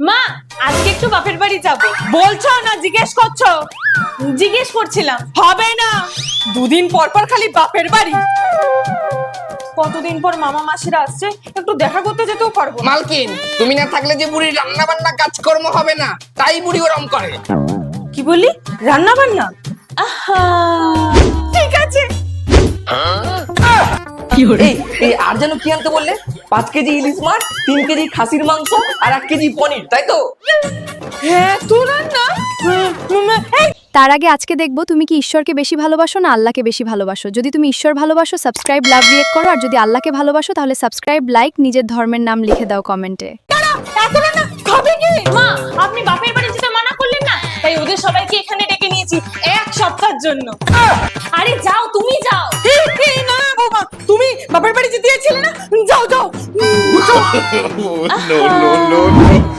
মা আজকে একটু বাপের বাড়ি যাব। বলছো না জিজ্ঞেস করছো? জিজ্ঞেস করছিলাম। হবে না, দুদিন পর পর খালি বাপের বাড়ি। কতদিন পর মামা মাসিরা আসছে, একটু দেখা করতে যেতেও পারবো না। মালকিন, তুমি না থাকলে যে বুড়ির রান্না বান্না কাজকর্ম হবে না, তাই বুড়ি ওরম করে। কি বললি? রান্না বান্না? আহা, ঠিক আছে। এই আর যেন কি আনতে বললে? 5 কেজি ইলিশ মাছ, 3 কেজি খাসির মাংস আর 1 কেজি পনির, তাই তো? হ্যাঁ তো রান্না। এই তার আগে আজকে দেখবো তুমি কি ঈশ্বরকে বেশি ভালোবাসো না আল্লাহকে বেশি ভালোবাসো। যদি তুমি ঈশ্বর ভালোবাসো সাবস্ক্রাইব লাভ রিয়েক্ট করো, আর যদি আল্লাহকে ভালোবাসো তাহলে সাবস্ক্রাইব লাইক নিজের ধর্মের নাম লিখে দাও কমেন্টে। এত রান্না খাবে কি? মা আপনি বাপের বাড়ি যেতে মানা করলেন না, তাই ওদের সবাইকে এখানে ডেকে নিয়েছি 1 সপ্তাহের জন্য। আরে যাও, তুমি যাও। না বাবা, তুমি বাপের বাড়ি যেতে চাইছিলে না, যাও যাও। no, no, no, no.